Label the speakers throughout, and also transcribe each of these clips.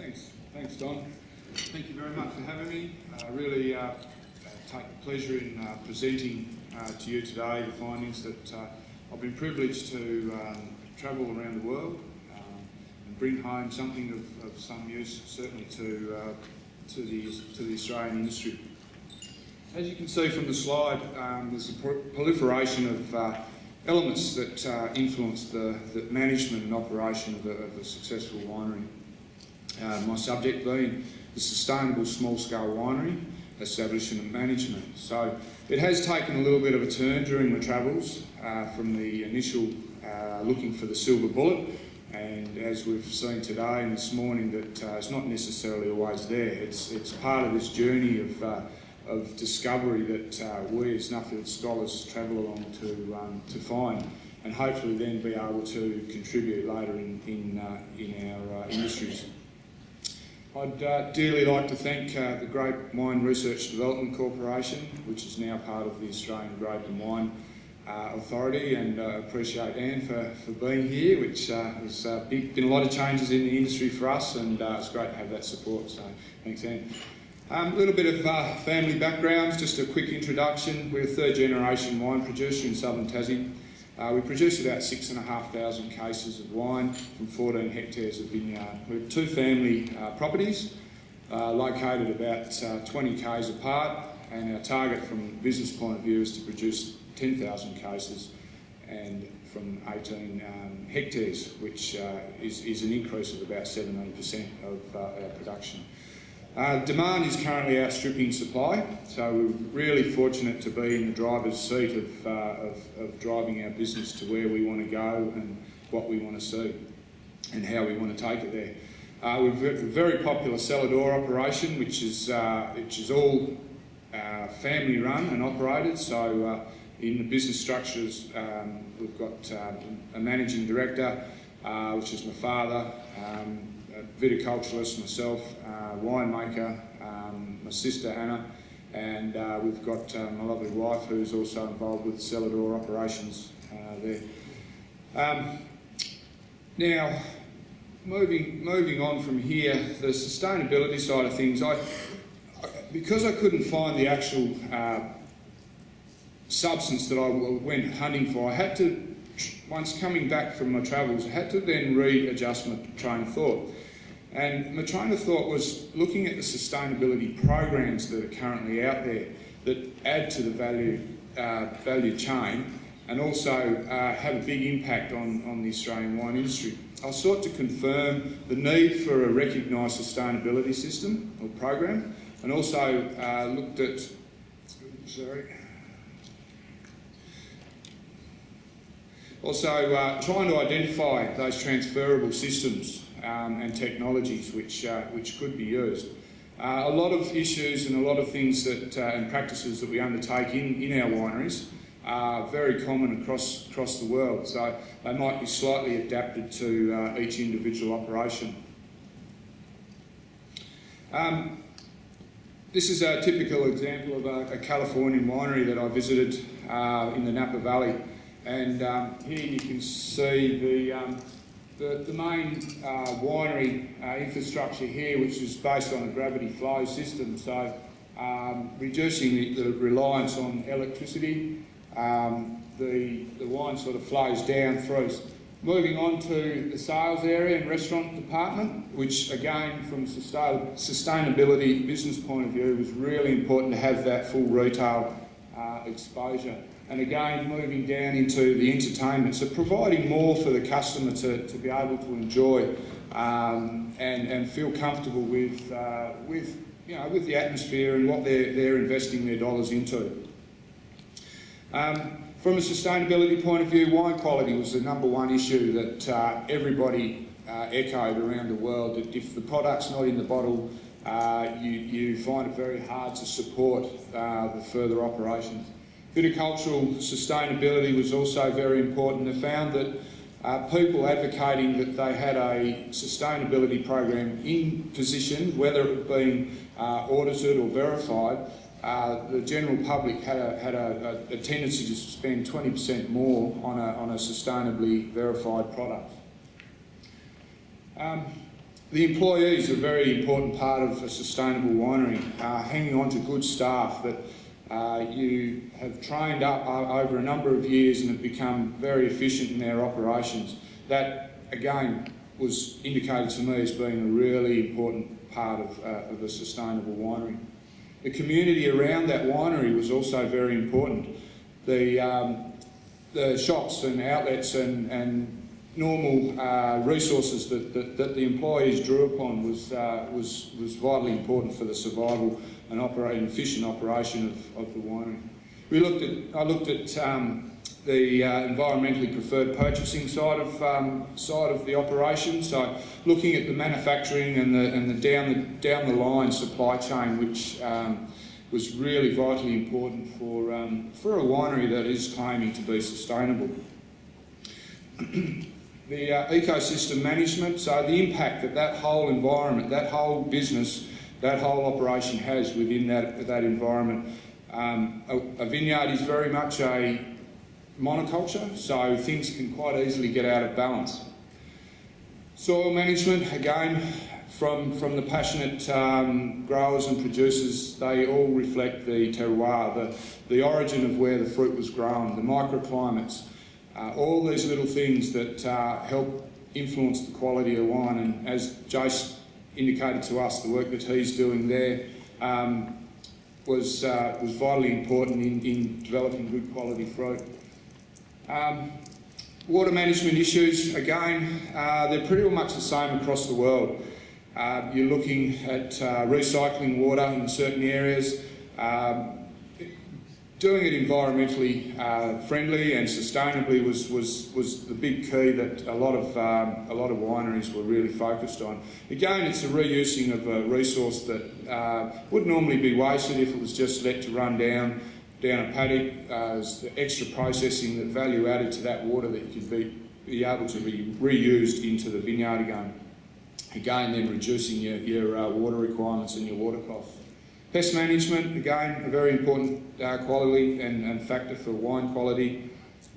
Speaker 1: Thanks, Don. Thank you very much for having me. I really take pleasure in presenting to you today the findings that I've been privileged to travel around the world and bring home something of some use, certainly to the Australian industry. As you can see from the slide, there's a proliferation of elements that influence the management and operation of a successful winery. My subject being the sustainable small-scale winery establishment and management. So it has taken a little bit of a turn during my travels from the initial looking for the silver bullet, and as we've seen today and this morning, that it's not necessarily always there. It's part of this journey of discovery that we as Nuffield Scholars travel along to find, and hopefully then be able to contribute later in our industries. I'd dearly like to thank the Grape Wine Research Development Corporation, which is now part of the Australian Grape and Wine Authority, and appreciate Anne for being here, which has been a lot of changes in the industry for us, and it's great to have that support, so thanks Anne. A little bit of family background, just a quick introduction. We're a third generation wine producer in southern Tassie. We produce about 6,500 cases of wine from 14 hectares of vineyard. We have two family properties located about 20 k's apart, and our target from a business point of view is to produce 10,000 cases and from 18 hectares, which is an increase of about 17% of our production. Demand is currently outstripping supply, so we're really fortunate to be in the driver's seat of driving our business to where we want to go and what we want to see and how we want to take it there. We've got a very popular cellar door operation, which is all family run and operated. So in the business structures, we've got a managing director, which is my father, a viticulturalist, myself, winemaker, my sister Anna, and we've got my lovely wife who's also involved with cellar door operations there. Now, moving on from here, the sustainability side of things, because I couldn't find the actual substance that I went hunting for, I had to, once coming back from my travels, I had to then readjust my train of thought. And my train of thought was looking at the sustainability programs that are currently out there that add to the value chain and also have a big impact on the Australian wine industry. I sought to confirm the need for a recognised sustainability system or program, and also looked at, trying to identify those transferable systems and technologies which could be used. A lot of issues and a lot of things that and practices that we undertake in our wineries are very common across the world, so they might be slightly adapted to each individual operation. This is a typical example of a Californian winery that I visited in the Napa Valley, and here you can see the main winery infrastructure here, which is based on a gravity flow system, so reducing the reliance on electricity. The wine sort of flows down through. Moving on to the sales area and restaurant department, which again from sustainability business point of view was really important to have that full retail exposure. And again, moving down into the entertainment, so providing more for the customer to be able to enjoy and feel comfortable with the atmosphere and what they're investing their dollars into. From a sustainability point of view, wine quality was the #1 issue that everybody echoed around the world. That if the product's not in the bottle, you find it very hard to support the further operations. Viticultural sustainability was also very important. They found that people advocating that they had a sustainability program in position, whether it being audited or verified, the general public had a tendency to spend 20% more on a sustainably verified product. The employees are a very important part of a sustainable winery, hanging on to good staff that you have trained up over a number of years and have become very efficient in their operations. That, again, was indicated to me as being a really important part of a sustainable winery. The community around that winery was also very important. The shops and outlets and normal resources that the employees drew upon was vitally important for the survival and efficient operation of the winery. I looked at the environmentally preferred purchasing side of the operation. So looking at the manufacturing and the down the line supply chain, which was really vitally important for a winery that is claiming to be sustainable. The ecosystem management, so the impact that whole environment, that whole business, that whole operation has within that environment. A vineyard is very much a monoculture, so things can quite easily get out of balance. Soil management, again, from the passionate growers and producers, they all reflect the terroir, the origin of where the fruit was grown, the microclimates, all these little things that help influence the quality of wine. And as Jace indicated to us, the work that he's doing there was vitally important in developing good quality fruit. Water management issues, again, they're pretty much the same across the world. You're looking at recycling water in certain areas, doing it environmentally friendly and sustainably was the big key that a lot of wineries were really focused on. Again, it's a reusing of a resource that would normally be wasted if it was just let to run down a paddock. As the extra processing, the value added to that water that you can be able to be reused into the vineyard again. Again, then reducing your water requirements and your water costs. Pest management, again, a very important quality and factor for wine quality.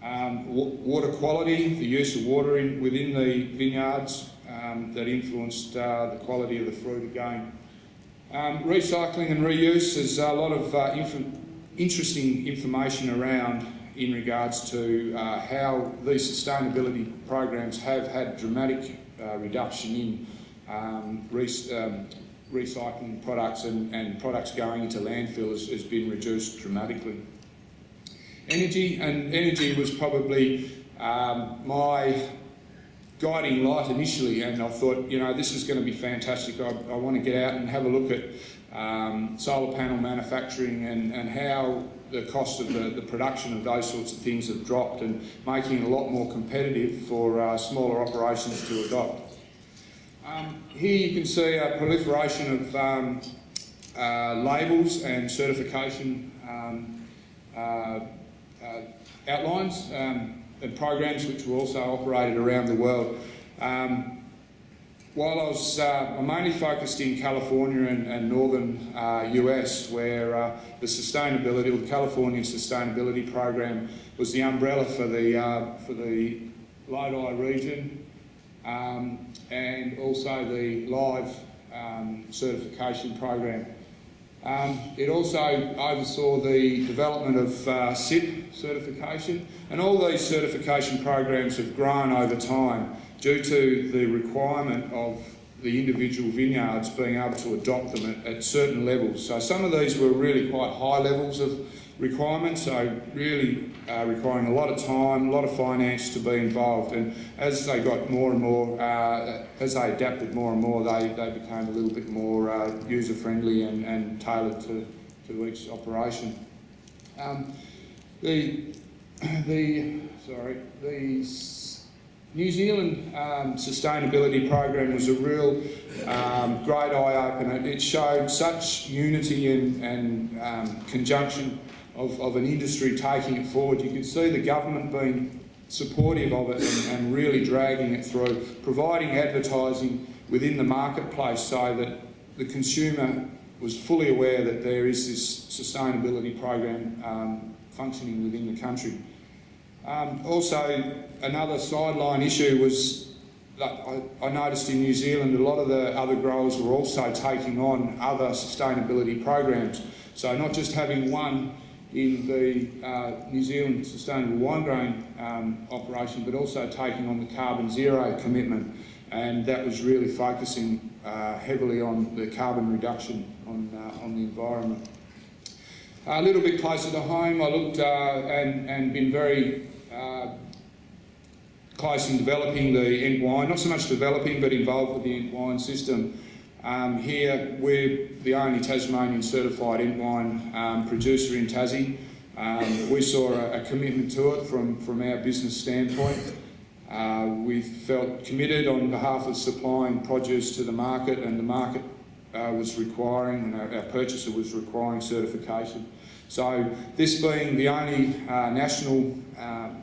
Speaker 1: Water quality, the use of water within the vineyards that influenced the quality of the fruit again. Recycling and reuse, there's a lot of interesting information around in regards to how these sustainability programs have had dramatic reduction in recycling products and products going into landfill has been reduced dramatically. Energy was probably my guiding light initially, and I thought, you know, this is going to be fantastic. I want to get out and have a look at solar panel manufacturing and how the cost of the production of those sorts of things have dropped, and making it a lot more competitive for smaller operations to adopt. Here you can see a proliferation of labels and certification outlines and programs which were also operated around the world. While I'm mainly focused in California and northern US, where the sustainability, or the California Sustainability Program, was the umbrella for the Lodi region. And also the live certification program. It also oversaw the development of SIP certification, and all these certification programs have grown over time due to the requirement of the individual vineyards being able to adopt them at certain levels. So some of these were really quite high levels of requirements, so really requiring a lot of time, a lot of finance to be involved. And as they got more and more, as they adapted more and more, they became a little bit more user-friendly and tailored to each operation. The New Zealand sustainability program was a real great eye-opener. It showed such unity and conjunction of an industry taking it forward. You could see the government being supportive of it and really dragging it through, providing advertising within the marketplace so that the consumer was fully aware that there is this sustainability program functioning within the country. Also, another sideline issue was I noticed in New Zealand a lot of the other growers were also taking on other sustainability programs. So not just having one in the New Zealand Sustainable Wine Growing operation, but also taking on the carbon zero commitment, and that was really focusing heavily on the carbon reduction on the environment. A little bit closer to home, I looked and been very close in developing the Ent wine, not so much developing but involved with the Ent wine system. Here we're the only Tasmanian certified Ent wine producer in Tassie. We saw a commitment to it from our business standpoint. We felt committed on behalf of supplying produce to the market, and the market was requiring, and our purchaser was requiring certification. So this being the only national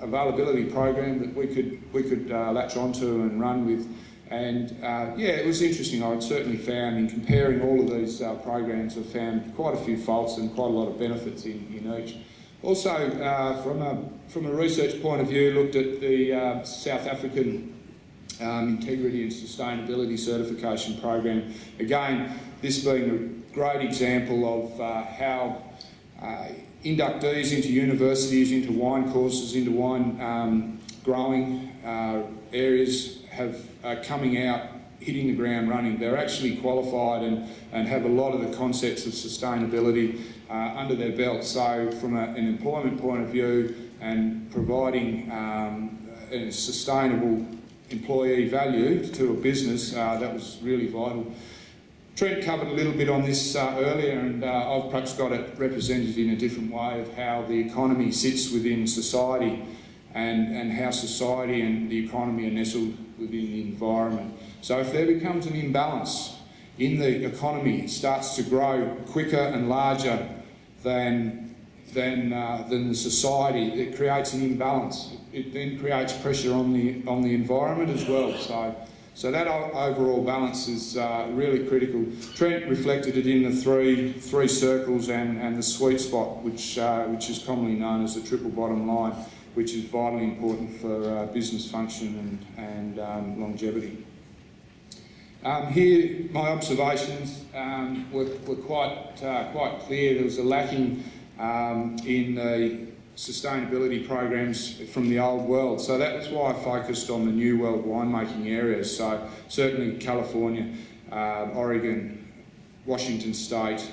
Speaker 1: availability program that we could latch onto and run with, and yeah, it was interesting. I'd certainly found in comparing all of these programs, I found quite a few faults and quite a lot of benefits in each. Also, from a research point of view, looked at the South African Integrity and Sustainability Certification Program. Again, this being a great example of how inductees into universities, into wine courses, into wine growing areas are coming out, hitting the ground running. They're actually qualified and have a lot of the concepts of sustainability under their belt. So from an employment point of view and providing a sustainable employee value to a business, that was really vital. Trent covered a little bit on this earlier, and I've perhaps got it represented in a different way of how the economy sits within society and how society and the economy are nestled within the environment. So if there becomes an imbalance in the economy, it starts to grow quicker and larger than the society, it creates an imbalance. It then creates pressure on the environment as well. So that overall balance is really critical. Trent reflected it in the three circles and the sweet spot, which is commonly known as the triple bottom line, which is vitally important for business function and longevity. Here, my observations were quite clear. There was a lacking in the sustainability programs from the old world. So that's why I focused on the new world winemaking areas. So certainly California, Oregon, Washington State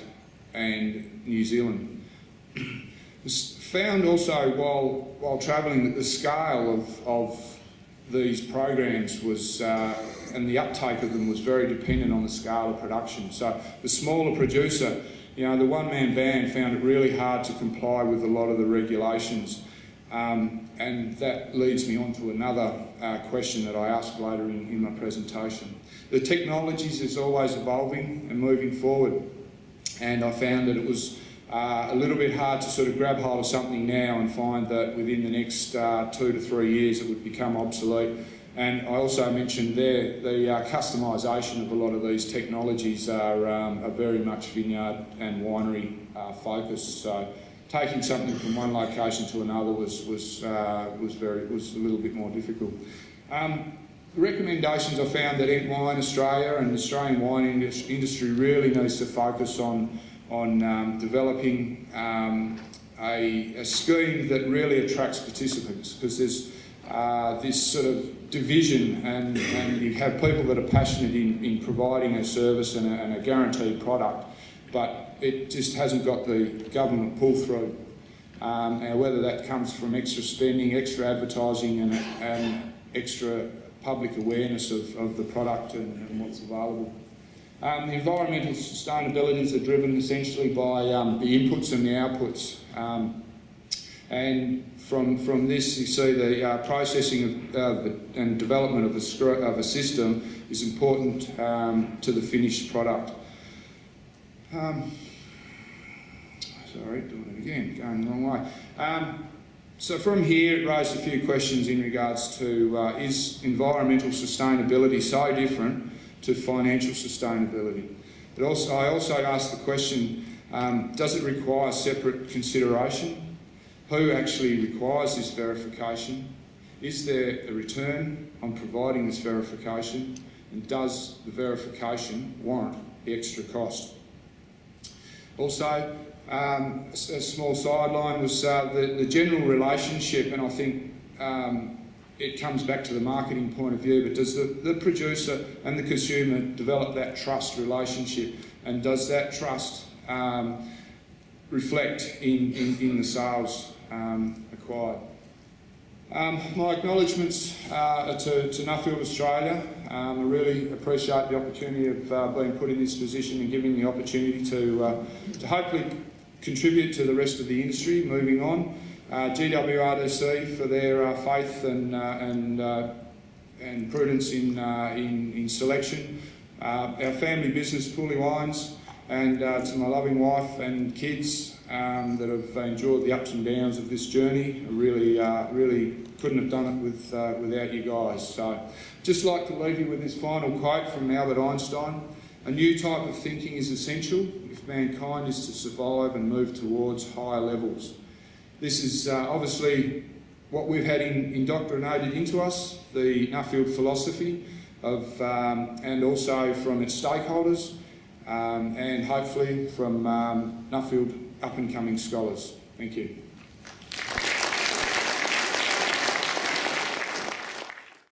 Speaker 1: and New Zealand. Found also while travelling that the scale of these programs was and the uptake of them was very dependent on the scale of production. So the smaller producer, you know, the one-man band found it really hard to comply with a lot of the regulations. And that leads me on to another question that I asked later in my presentation. The technologies is always evolving and moving forward, and I found that it was a little bit hard to sort of grab hold of something now and find that within the next 2 to 3 years it would become obsolete. And I also mentioned there the customisation of a lot of these technologies are very much vineyard and winery focused. So taking something from one location to another was a little bit more difficult. Recommendations, I found that Ent Wine Australia and the Australian wine industry really needs to focus on developing a scheme that really attracts participants, because there's this sort of division and you have people that are passionate in providing a service and a guaranteed product, but it just hasn't got the government pull through. And whether that comes from extra spending, extra advertising and extra public awareness of the product and what's available. The environmental sustainabilities are driven essentially by the inputs and the outputs. And from this, you see the processing and development of a system is important to the finished product. Sorry, doing it again, going the wrong way. So from here, it raised a few questions in regards to is environmental sustainability so different to financial sustainability? But also, I also asked the question, does it require separate consideration? Who actually requires this verification? is there a return on providing this verification, and does the verification warrant the extra cost? Also, a small sideline was the general relationship, and I think it comes back to the marketing point of view, but does the producer and the consumer develop that trust relationship, and does that trust reflect in the sales acquired? My acknowledgements are to Nuffield Australia. I really appreciate the opportunity of being put in this position and giving the opportunity to hopefully contribute to the rest of the industry moving on. GWRDC for their faith and prudence in selection. Our family business, Pooley Wines, and to my loving wife and kids that have endured the ups and downs of this journey. I really couldn't have done it without you guys. So, just like to leave you with this final quote from Albert Einstein: "A new type of thinking is essential if mankind is to survive and move towards higher levels." This is obviously what we've had indoctrinated into us, the Nuffield philosophy of, and also from its stakeholders, and hopefully from Nuffield up-and-coming scholars. Thank you.